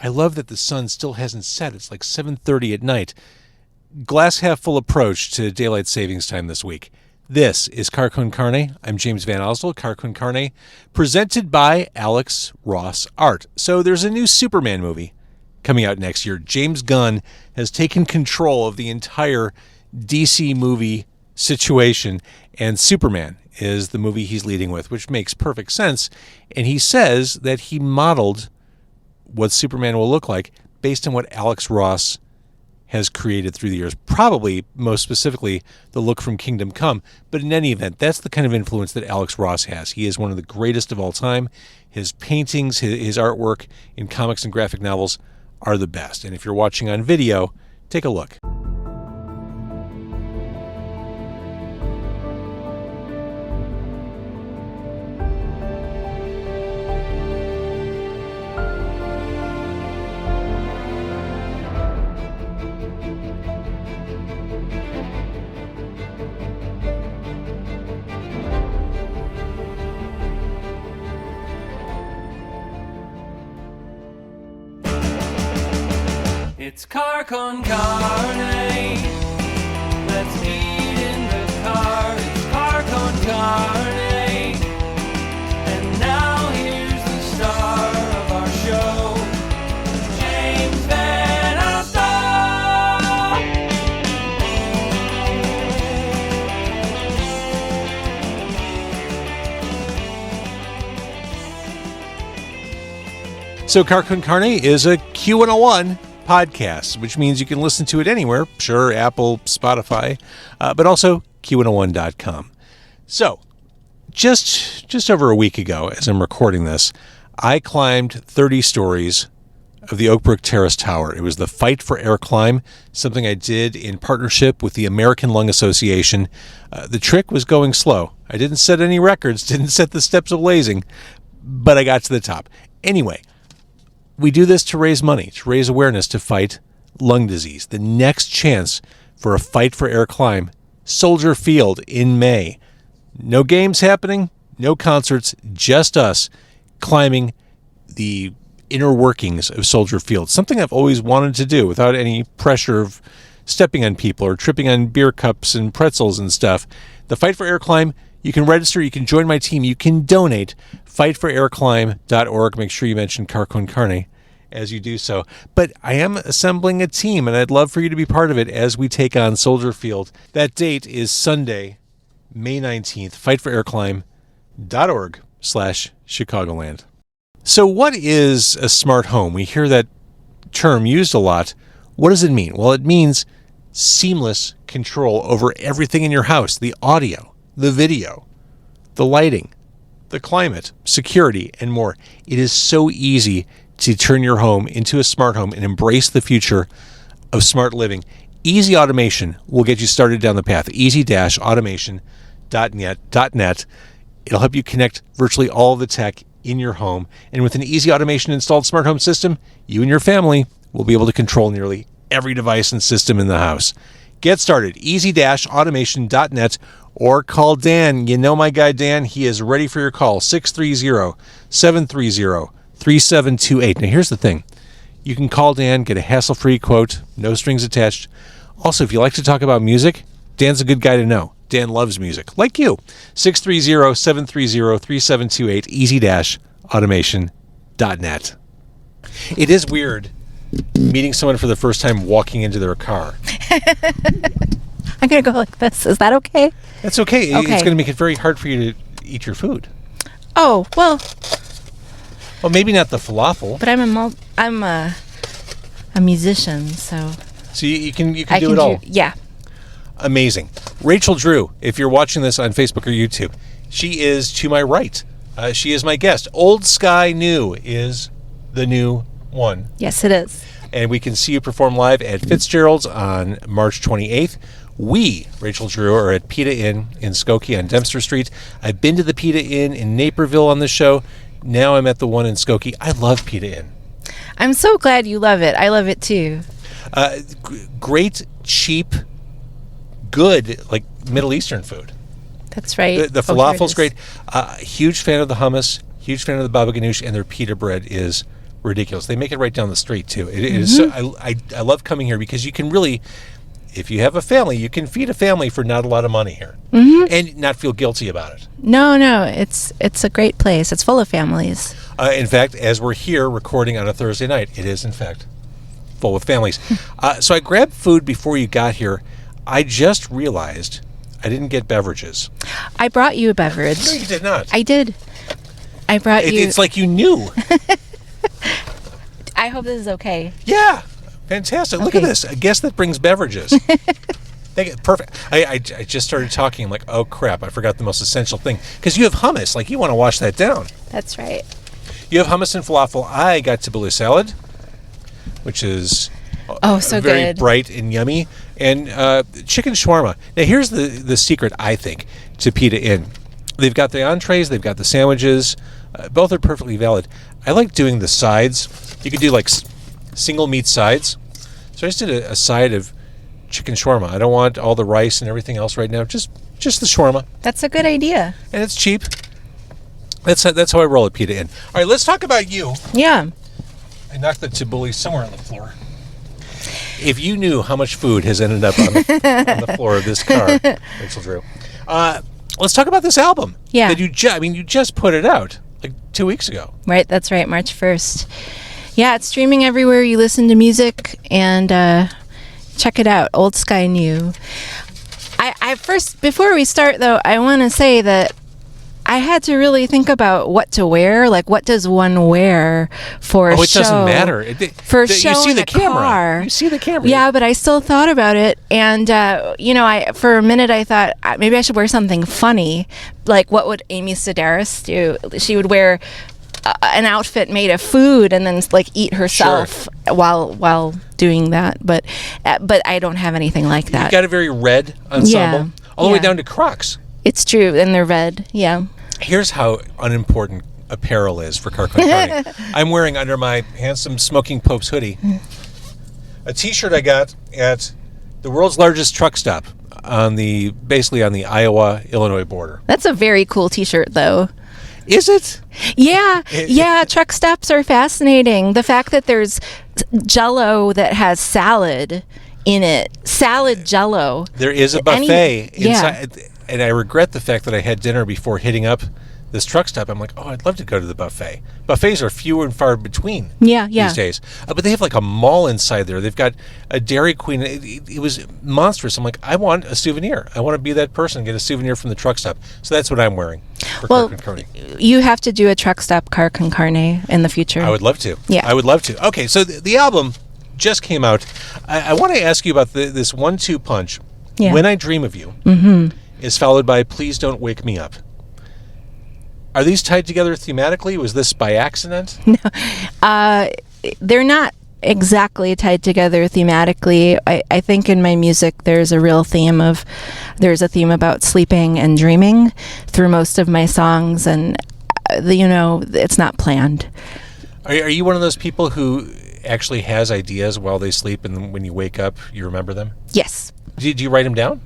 I love that the sun still hasn't set. It's like 7:30 at night. Glass half full approach to daylight savings time this week. This is Con Carne. I'm James Van Osdale, Con Carne, presented by Alex Ross Art. So there's a new Superman movie coming out next year. James Gunn has taken control of the entire DC movie situation, and Superman is the movie he's leading with, which makes perfect sense. And he says that he modeled what Superman will look like based on what Alex Ross has created through the years, probably most specifically the look from Kingdom Come. But in any event, that's the kind of influence that Alex Ross has. He is one of the greatest of all time. His paintings, his artwork in comics and graphic novels are the best. And if you're watching on video, take a look. It's Con Carne. Let's eat in the car. It's Con Carne. And now here's the star of our show, James Van Osdale. So Con Carne is a Q101 podcast, which means you can listen to it anywhere. Sure, Apple, Spotify, but also Q101.com. So, just over a week ago, as I'm recording this, I climbed 30 stories of the Oakbrook Terrace Tower. It was the Fight for Air climb, something I did in partnership with the American Lung Association. The trick was going slow. I didn't set any records, didn't set the steps of blazing, but I got to the top. Anyway, we do this to raise money, to raise awareness to fight lung disease. The next chance for a Fight for Air climb, Soldier Field in May. No games happening, no concerts, just us climbing the inner workings of Soldier Field. Something I've always wanted to do without any pressure of stepping on people or tripping on beer cups and pretzels and stuff. The Fight for Air climb, you can register, you can join my team, you can donate. fightforairclimb.org. Make sure you mention Con Carne as you do so. But I am assembling a team, and I'd love for you to be part of it as we take on Soldier Field. That date is Sunday, May 19th, fightforairclimb.org/Chicagoland. So what is a smart home? We hear that term used a lot. What does it mean? Well, it means seamless control over everything in your house: the audio, the video, the lighting, the climate, security, and more. It is so easy to turn your home into a smart home and embrace the future of smart living. Easy Automation will get you started down the path. easy-automation.net. It'll help you connect virtually all of the tech in your home. And with an Easy Automation installed smart home system, you and your family will be able to control nearly every device and system in the house. Get started, easy-automation.net, or call Dan. You know my guy Dan. He is ready for your call, 630-730-3728. Now here's the thing. You can call Dan, get a hassle-free quote, no strings attached. Also, if you like to talk about music, Dan's a good guy to know. Dan loves music, like you. 630-730-3728, easy-automation.net. It is weird meeting someone for the first time walking into their car. I'm going to go like this. Is that okay? That's okay. It's going to make it very hard for you to eat your food. Oh, well, maybe not the falafel. but I'm a musician, so you can do it all. Yeah. Amazing. Rachel Drew, if you're watching this on Facebook or YouTube, she is to my right. She is my guest. Old Sky New is the new one. Yes, it is. And we can see you perform live at Fitzgerald's on March 28th. We, Rachel Drew, are at Pita Inn in Skokie on Dempster Street. I've been to the Pita Inn in Naperville on the show. Now I'm at the one in Skokie. I love Pita Inn. I'm so glad you love it. I love it too. Great, cheap, good, like Middle Eastern food. That's right. The falafel's great. Huge fan of the hummus. Huge fan of the baba ganoush, and their pita bread is ridiculous. They make it right down the street too. It is. So, I love coming here because you can really, if you have a family, you can feed a family for not a lot of money here, and not feel guilty about it. No, it's a great place. It's full of families. In fact, as we're here recording on a Thursday night, it is in fact full with families. So I grabbed food before you got here. I just realized I didn't get beverages. I brought you a beverage. No, you did not. I did. I brought you. It's like you knew. I hope this is okay. Yeah, fantastic. Look at this. A guest that brings beverages. Perfect. I just started talking. I'm like, oh crap, I forgot the most essential thing. Because you have hummus. Like, you want to wash that down. That's right. You have hummus and falafel. I got tabbouleh salad, which is so very good. bright and yummy. And chicken shawarma. Now, here's the secret, I think, to Pita Inn. They've got the entrees. They've got the sandwiches. Both are perfectly valid. I like doing the sides. You could do, like, single meat sides. So I just did a side of chicken shawarma. I don't want all the rice and everything else right now. Just the shawarma. That's a good idea. And it's cheap. That's how I roll at Pita Inn. All right, let's talk about you. Yeah. I knocked the tabbouleh somewhere on the floor. If you knew how much food has ended up on the floor of this car, Rachel Drew. Let's talk about this album. Yeah. That you just put it out like 2 weeks ago. Right, that's right, March 1st. Yeah, it's streaming everywhere you listen to music, and check it out, Old Sky New. I first, before we start though, I want to say that I had to really think about what to wear. Like, what does one wear for a show? Oh, it doesn't matter. For a show you see in the a camera. car. You see the camera. Yeah, but I still thought about it. And, for a minute I thought maybe I should wear something funny. Like, what would Amy Sedaris do? She would wear an outfit made of food and then, like, eat herself while doing that. But I don't have anything like that. You've got a very red ensemble. Yeah. All the way down to Crocs. It's true, and they're red, yeah. Here's how unimportant apparel is for Con Carne. I'm wearing under my handsome Smoking Pope's hoodie a T-shirt I got at the world's largest truck stop basically on the Iowa-Illinois border. That's a very cool T-shirt, though. Is it? Yeah, truck stops are fascinating. The fact that there's Jell-O that has salad in it, salad Jell-O. There is a buffet inside. Yeah. And I regret the fact that I had dinner before hitting up this truck stop. I'm like, I'd love to go to the buffet. Buffets are few and far between these days. But they have like a mall inside there. They've got a Dairy Queen. It was monstrous. I'm like, I want a souvenir. I want to be that person and get a souvenir from the truck stop. So that's what I'm wearing for Car Con Carne. You have to do a truck stop Car Con Carne in the future. I would love to. Yeah. I would love to. Okay, so the album just came out. I want to ask you about this 1-2 punch. Yeah. When I Dream of You. Mm-hmm. Is followed by Please Don't Wake Me Up. Are these tied together thematically? Was this by accident? No. They're not exactly tied together thematically. I think in my music there's a theme about sleeping and dreaming through most of my songs, and it's not planned. Are you one of those people who actually has ideas while they sleep, and when you wake up you remember them? Yes. Do you write them down?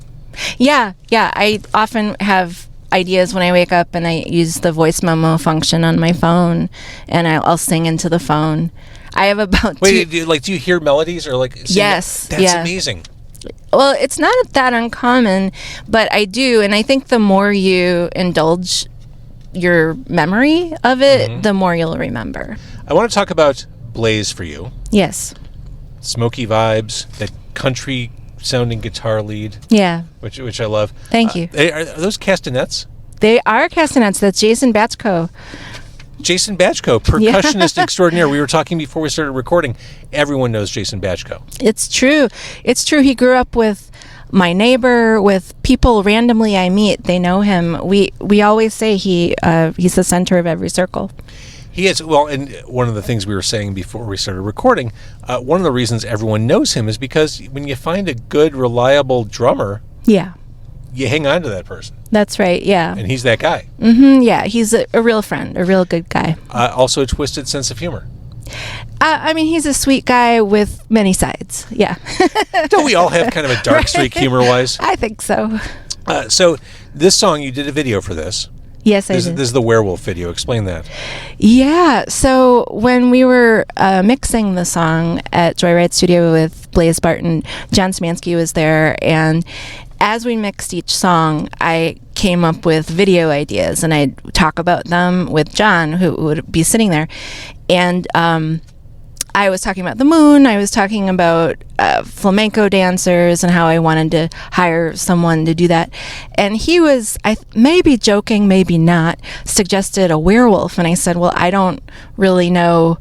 Yeah. I often have ideas when I wake up, and I use the voice memo function on my phone, and I'll sing into the phone. I have about do you hear melodies or like? Yes. That's amazing. Well, it's not that uncommon, but I do, and I think the more you indulge your memory of it, the more you'll remember. I want to talk about Blaze for you. Yes. Smoky vibes, that country sounding guitar lead, which I love. Thank you. Are those castanets? They are castanets. That's Jason Batchko, percussionist extraordinaire. We were talking before we started recording. Everyone knows Jason Batchko. It's true. He grew up with my neighbor, with people randomly I meet. They know him. We always say he's the center of every circle. He is. Well, and one of the things we were saying before we started recording, one of the reasons everyone knows him is because when you find a good, reliable drummer, you hang on to that person. That's right, yeah. And he's that guy. Mm-hmm, yeah, he's a real friend, a real good guy. Also a twisted sense of humor. He's a sweet guy with many sides, yeah. Don't we all have kind of a dark streak humor-wise? I think so. So this song, you did a video for this. Yes, I This did. is the werewolf video. Explain that. Yeah. So when we were mixing the song at Joyride Studio with Blaze Barton, John Smansky was there, and as we mixed each song, I came up with video ideas, and I'd talk about them with John, who would be sitting there, and I was talking about the moon. I was talking about flamenco dancers and how I wanted to hire someone to do that. And he was, maybe joking, maybe not, suggested a werewolf. And I said, well, I don't really know,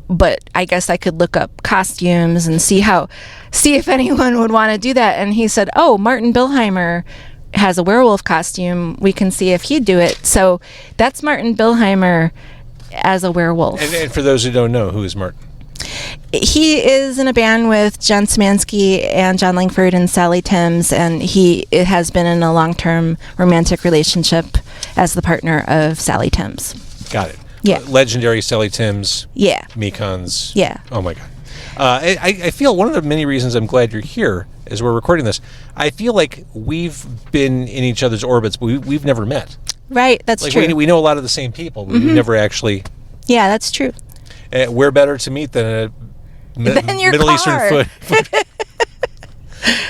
but I guess I could look up costumes and see if anyone would want to do that. And he said, oh, Martin Billheimer has a werewolf costume. We can see if he'd do it. So that's Martin Billheimer as a werewolf. And for those who don't know, who is Martin? He is in a band with John Smansky and John Langford and Sally Timms, and he has been in a long-term romantic relationship as the partner of Sally Timms. Got it. Yeah. Legendary Sally Timms. Yeah. Mekons. Yeah. Oh, my God. I feel one of the many reasons I'm glad you're here as we're recording this, I feel like we've been in each other's orbits, but we've never met. Right, that's true. We know a lot of the same people, but we've never actually... Yeah, that's true. We're better to meet than a Than your Middle car. Eastern food.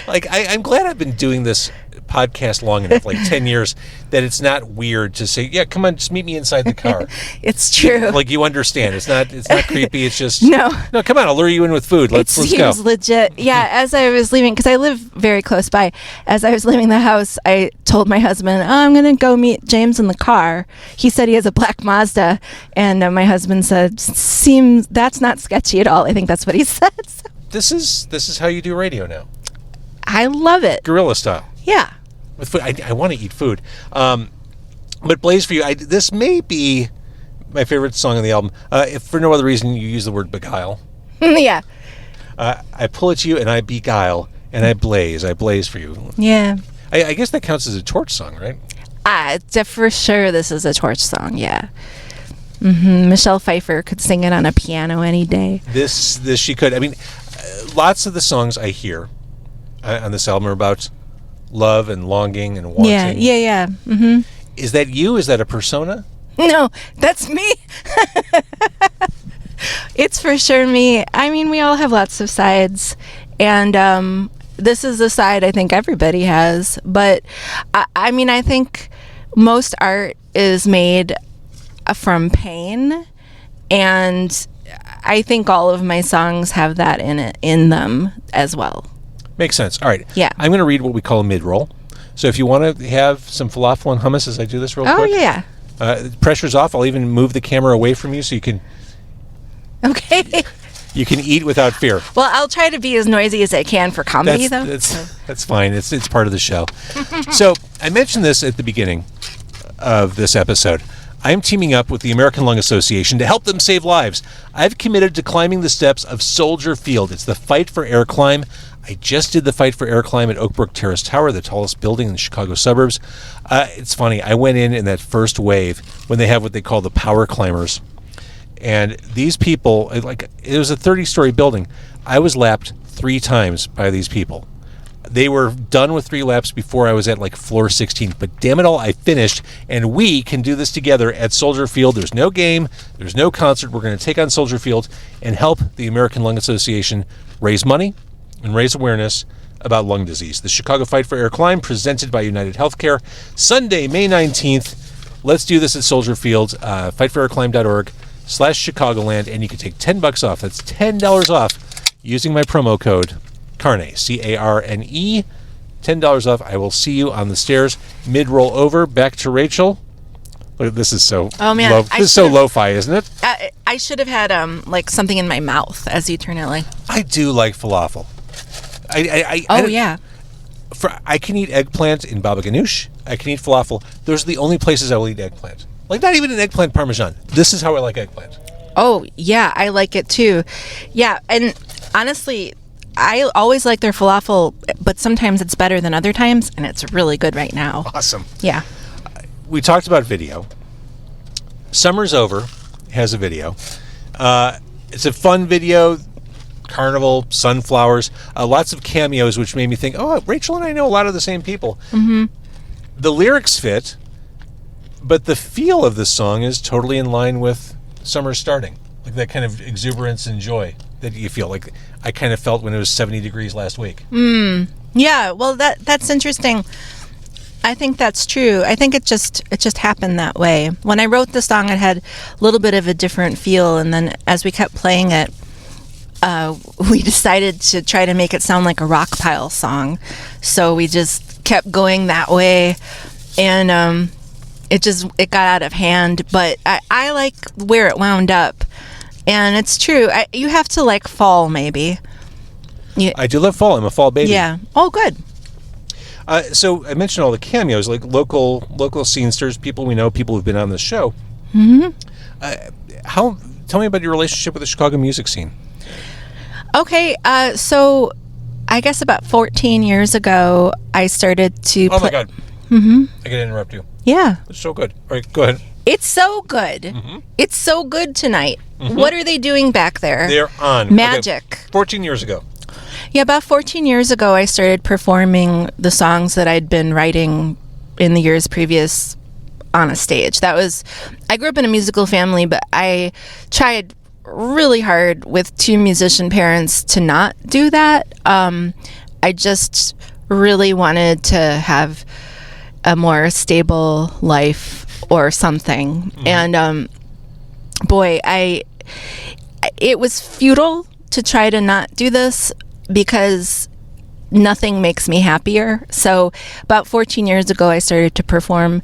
Like, I'm glad I've been doing this podcast long enough, like 10 years, that it's not weird to say, yeah, come on, just meet me inside the car. It's true. Like, you understand. It's not creepy. It's just, No, come on, I'll lure you in with food. Let's it go. seems legit. Yeah, as I was leaving, because I live very close by, as I was leaving the house, I told my husband, oh, I'm going to go meet James in the car. He said he has a black Mazda, and my husband said, seems that's not sketchy at all. I think that's what he said. So This is how you do radio now. I love it. Guerrilla style. Yeah. With food. I want to eat food. But Blaze, for you, this may be my favorite song on the album. If for no other reason you use the word beguile. Yeah. I pull at you and I beguile and I blaze. I blaze for you. Yeah. I guess that counts as a torch song, right? For sure this is a torch song, yeah. Michelle Pfeiffer could sing it on a piano any day. This she could. I mean, lots of the songs I hear on this album are about love and longing and wanting. Yeah. Mm-hmm. Is that you? Is that a persona? No, that's me. It's for sure me. I mean, we all have lots of sides, and this is a side I think everybody has. But I mean, I think most art is made from pain, and I think all of my songs have that in them as well. Makes sense. All right. Yeah. I'm going to read what we call a mid-roll. So if you want to have some falafel and hummus as I do this real quick. Oh, yeah. Pressure's off. I'll even move the camera away from you so you can Okay. eat without fear. Well, I'll try to be as noisy as I can for comedy, though. That's fine. It's part of the show. So I mentioned this at the beginning of this episode. I'm teaming up with the American Lung Association to help them save lives. I've committed to climbing the steps of Soldier Field. It's the Fight for Air climb. I just did the Fight for Air climb at Oakbrook Terrace Tower, the tallest building in the Chicago suburbs. It's funny. I went in that first wave when they have what they call the power climbers. And these people, it was a 30-story building. I was lapped 3 times by these people. They were done with 3 laps before I was at floor 16. But damn it all, I finished. And we can do this together at Soldier Field. There's no game. There's no concert. We're going to take on Soldier Field and help the American Lung Association raise money and raise awareness about lung disease. The Chicago Fight for Air Climb, presented by United Healthcare, Sunday, May 19th. Let's do this at Soldier Field. fightforairclimb.org/Chicagoland, and you can take $10 off. That's $10 off using my promo code Carne, CARNE. $10 off. I will see you on the stairs. Mid-roll over. Back to Rachel. Look, this is so this is so lo-fi, isn't it? I should have had something in my mouth as you turn it I do like falafel. yeah. I can eat eggplant in baba ganoush. I can eat falafel. Those are the only places I will eat eggplant. Not even an eggplant parmesan. This is how I like eggplant. Oh, yeah, I like it too. Yeah, and honestly, I always like their falafel, but sometimes it's better than other times, and it's really good right now. Awesome. Yeah. We talked about video. Summer's Over has a video. It's a fun video. Carnival, sunflowers, lots of cameos, which made me think, oh, Rachel and I know a lot of the same people. Mm-hmm. The lyrics fit, But the feel of the song is totally in line with Summer Starting. Like that kind of exuberance and joy that you feel. Like I kind of felt when it was 70 degrees last week. Yeah, well, that's interesting. I think that's true. I think it just happened that way. When I wrote the song, it had a little bit of a different feel, and then as we kept playing it, we decided to try to make it sound like a rock pile song. So we just kept going that way, and it got out of hand. But I like where it wound up, and it's true. You have to like fall, maybe. I do love fall. I'm a fall baby. Yeah. Oh, good. So I mentioned all the cameos, like local scenesters, people we know, people who've been on the show. Mm-hmm. Tell me about your relationship with the Chicago music scene. Okay, so I guess about 14 years ago, I started to Oh my God. Mm-hmm. I gotta interrupt you. Yeah. It's so good. All right, go ahead. It's so good. Mm-hmm. It's so good tonight. Mm-hmm. What are they doing back there? They're on. Magic. Okay. 14 years ago. Yeah, about 14 years ago, I started performing the songs that I'd been writing in the years previous on a stage. I grew up in a musical family, but I tried really hard with two musician parents to not do that. I just really wanted to have a more stable life or something. Mm-hmm. And boy, it was futile to try to not do this because nothing makes me happier. So about 14 years ago, I started to perform.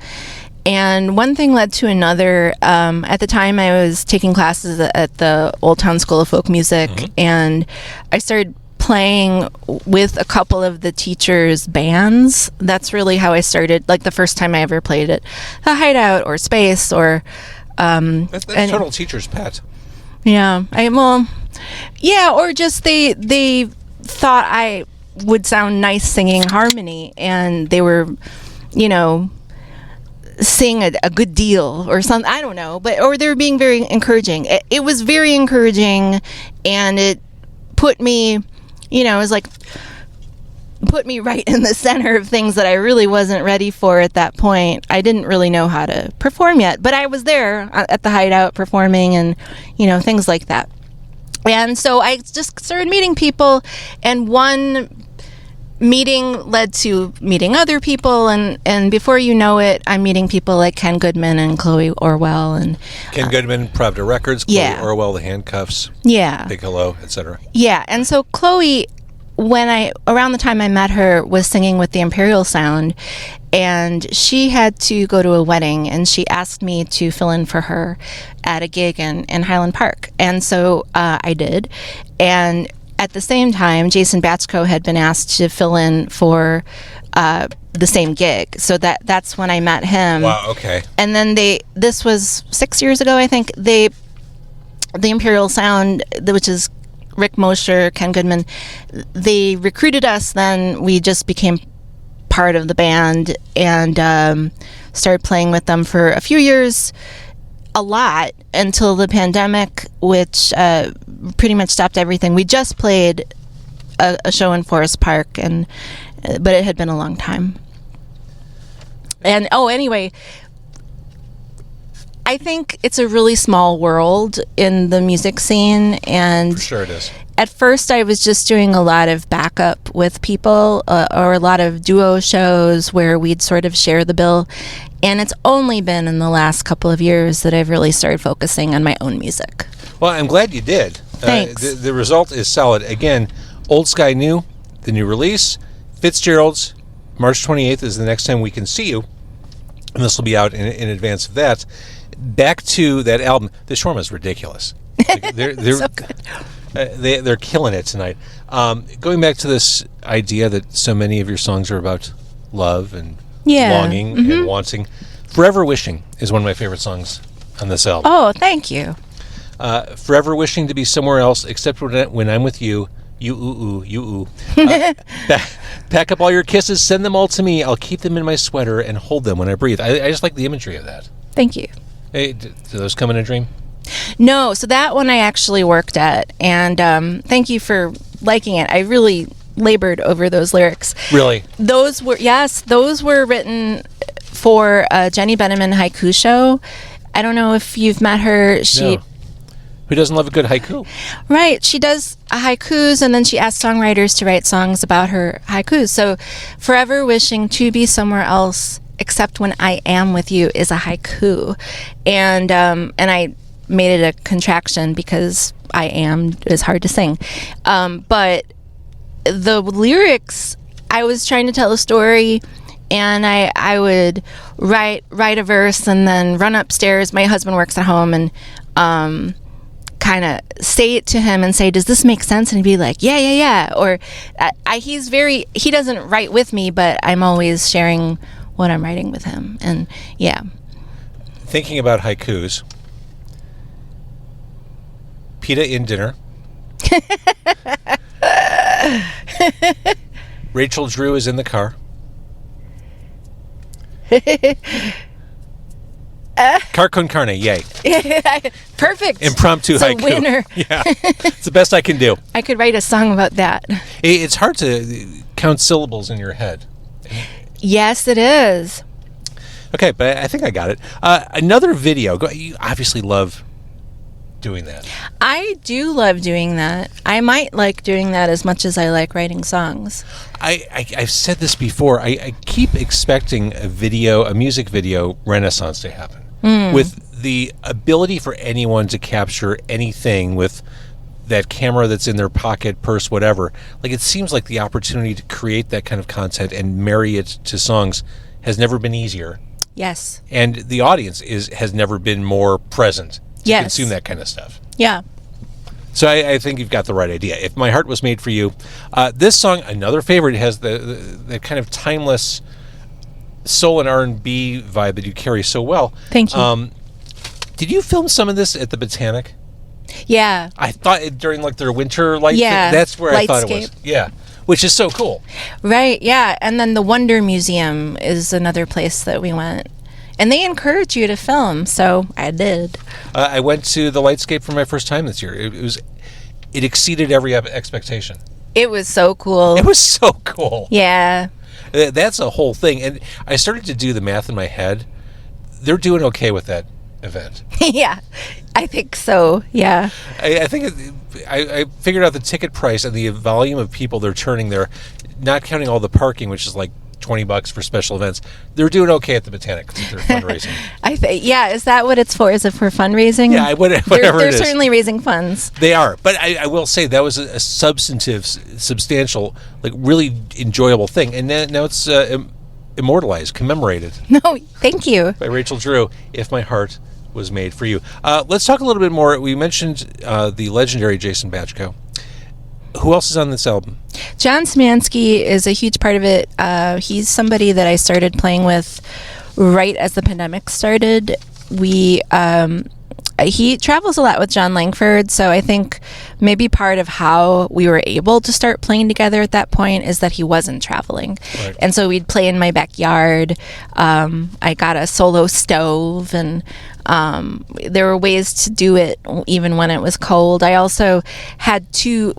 And one thing led to another. At the time, I was taking classes at the Old Town School of Folk Music, mm-hmm. and I started playing with a couple of the teachers' bands. That's really how I started, like the first time I ever played at the Hideout or Space or... That's total teacher's pet. Yeah. Or just they thought I would sound nice singing harmony, and they were, sing a good deal or something. I don't know, or they were being very encouraging. It was very encouraging, and it put me, it was like put me right in the center of things that I really wasn't ready for at that point. I didn't really know how to perform yet, but I was there at the Hideout performing and, things like that. And so I just started meeting people, and one meeting led to meeting other people, and before you know it, I'm meeting people like Ken Goodman and Chloe Orwell. And Ken Goodman, Pravda Records, Chloe yeah. Orwell, The Handcuffs, yeah, Big Hello, etc. Yeah, and so Chloe, around the time I met her, was singing with the Imperial Sound, and she had to go to a wedding, and she asked me to fill in for her at a gig in Highland Park. And so I did. And at the same time, Jason Batchko had been asked to fill in for the same gig. So that's when I met him. Wow, okay. And then this was 6 years ago, I think, the Imperial Sound, which is Rick Mosher, Ken Goodman, they recruited us. Then we just became part of the band and started playing with them for a few years, a lot, until the pandemic, which pretty much stopped everything. We just played a show in Forest Park, but it had been a long time. And anyway, I think it's a really small world in the music scene, and for sure it is. At first, I was just doing a lot of backup with people, or a lot of duo shows where we'd sort of share the bill. And it's only been in the last couple of years that I've really started focusing on my own music. Well, I'm glad you did. Thanks. The result is solid. Again, Old Sky New, the new release. Fitzgerald's, March 28th is the next time we can see you. And this will be out in advance of that. Back to that album. The shawarma is ridiculous. Like, they're So good. They're killing it tonight. Going back to this idea that so many of your songs are about love and longing mm-hmm. and wanting. Forever Wishing is one of my favorite songs on this album. Oh, thank you. Forever wishing to be somewhere else except when I'm with you. You. Pack up all your kisses, send them all to me. I'll keep them in my sweater and hold them when I breathe. I just like the imagery of that. Thank you. Hey, do those come in a dream? No, so that one I actually worked at, and thank you for liking it. I really labored over those lyrics. Really? Those were written for a Jenny Beneman haiku show. I don't know if you've met her. No. Who doesn't love a good haiku? Right. She does haikus, and then she asks songwriters to write songs about her haikus. So, forever wishing to be somewhere else except when I am with you is a haiku. And I made it a contraction because I am is hard to sing. But the lyrics, I was trying to tell a story, and I would write a verse and then run upstairs. My husband works at home, and kind of say it to him and say, does this make sense? And he'd be like, yeah. Or he doesn't write with me, but I'm always sharing what I'm writing with him. And yeah. Thinking about haikus, Pita Inn dinner. Rachel Drew is in the car. Con Carne, yay. Perfect. Impromptu it's haiku. A winner. Yeah, it's the best I can do. I could write a song about that. It's hard to count syllables in your head. Yes, it is. Okay, but I think I got it. Another video. You obviously love doing that. I do love doing that. I might like doing that as much as I like writing songs. I've said this before. I keep expecting a music video renaissance to happen. With the ability for anyone to capture anything with that camera that's in their pocket, purse, whatever. Like, it seems like the opportunity to create that kind of content and marry it to songs has never been easier. Yes. And the audience has never been more present to Yes. consume that kind of stuff. Yeah. So I think you've got the right idea. If My Heart Was Made for You, this song, another favorite, has the kind of timeless soul and R&B vibe that you carry so well. Thank you. Did you film some of this at the Botanic? Yeah. I thought during like their winter light. Yeah. That's where I thought it was. Lightscape. Yeah, which is so cool. Right. Yeah. And then the Wonder Museum is another place that we went. And they encourage you to film, so I did. I went to the Lightscape for my first time this year. It exceeded every expectation. It was so cool. It was so cool. Yeah. That's a whole thing. And I started to do the math in my head. They're doing okay with that event. Yeah. I think so. Yeah. I think I figured out the ticket price and the volume of people they're turning there, not counting all the parking, which is like $20 for special events. They're doing okay at the Botanic with their fundraising. Yeah, is that what it's for? Is it for fundraising? Yeah, whatever they're it is. certainly raising funds. They are. But I will say that was a substantial, like really enjoyable thing. And now it's immortalized, commemorated. No, thank you. By Rachel Drew, If My Heart Was Made for You. Let's talk a little bit more. We mentioned the legendary Jason Batchko. Who else is on this album? John Szymanski is a huge part of it. He's somebody that I started playing with right as the pandemic started. He travels a lot with John Langford, so I think maybe part of how we were able to start playing together at that point is that he wasn't traveling. Right. And so we'd play in my backyard. I got a solo stove, and there were ways to do it even when it was cold. I also had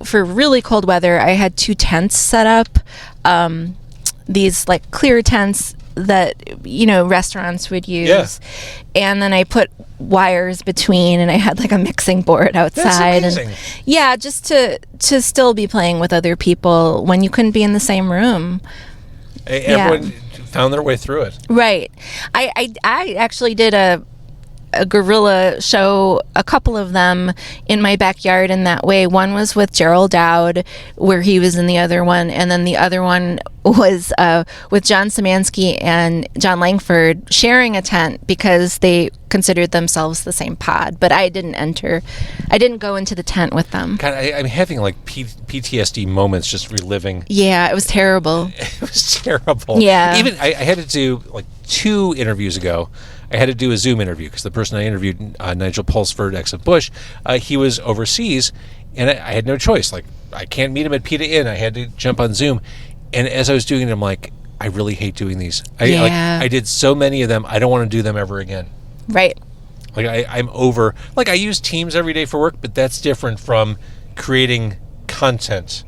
for really cold weather, I had 2 tents set up, these like clear tents that restaurants would use. Yeah. And then I put wires between, and I had like a mixing board outside. That's amazing. And yeah, just to still be playing with other people when you couldn't be in the same room. Everyone found their way through it. Right. I actually did a guerrilla show, a couple of them in my backyard in that way. One was with Gerald Dowd, where he was in the other one, and then the other one was with John Szymanski and John Langford sharing a tent because they considered themselves the same pod, but I didn't go into the tent with them. God, I'm having like PTSD moments just reliving. Yeah, it was terrible. It was terrible. Yeah. Even I had to do like 2 interviews ago. I had to do a Zoom interview because the person I interviewed, Nigel Pulsford, ex of Bush, he was overseas, and I had no choice. Like, I can't meet him at Pita Inn. I had to jump on Zoom. And as I was doing it, I'm like, I really hate doing these. I did so many of them. I don't want to do them ever again. Right. Like, I'm over. Like, I use Teams every day for work, but that's different from creating content.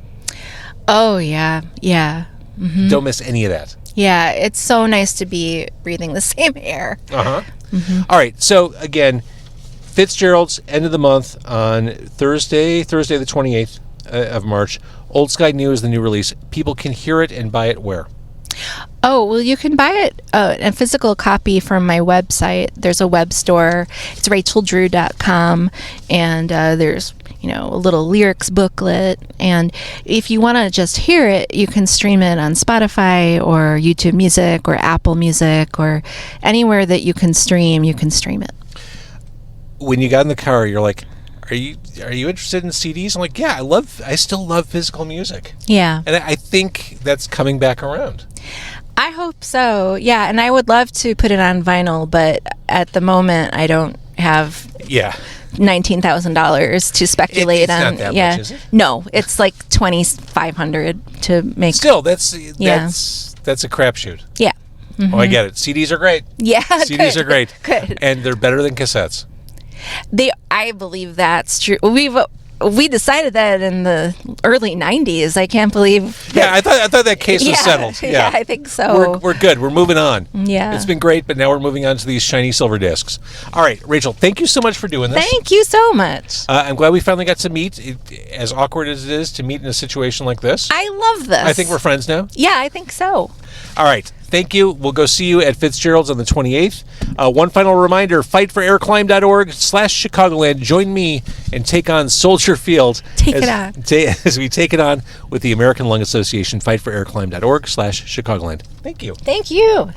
Oh, yeah. Yeah. Mm-hmm. Don't miss any of that. Yeah, it's so nice to be breathing the same air. All right. So again, Fitzgerald's end of the month on Thursday the 28th of March. Old Sky New is the new release. People can hear it and buy it where? Oh, well, you can buy it, a physical copy from my website. There's a web store. It's racheldrew.com, and there's, a little lyrics booklet. And if you want to just hear it, you can stream it on Spotify or YouTube Music or Apple Music or anywhere that you can stream it. When you got in the car, you're like, are you interested in CDs? I'm like, yeah, I still love physical music. Yeah. And I think that's coming back around. I hope so. Yeah, and I would love to put it on vinyl, but at the moment I don't have $19,000 to speculate it's on. Not that much, is it? No, it's like $2,500 to make. Still, that's a crapshoot. Yeah. Oh, I get it. CDs are great. Yeah, CDs are great. Good. And they're better than cassettes. I believe that's true. We decided that in the early 90s. I can't believe that. Yeah, I thought that case was settled. Yeah, I think so. We're good. We're moving on. Yeah. It's been great, but now we're moving on to these shiny silver discs. All right, Rachel, thank you so much for doing this. Thank you so much. I'm glad we finally got to meet. As awkward as it is to meet in a situation like this. I love this. I think we're friends now. Yeah, I think so. All right. Thank you. We'll go see you at Fitzgerald's on the 28th. One final reminder, fightforairclimb.org/Chicagoland. Join me and take on Soldier Field. As we take it on with the American Lung Association, fightforairclimb.org/Chicagoland. Thank you. Thank you.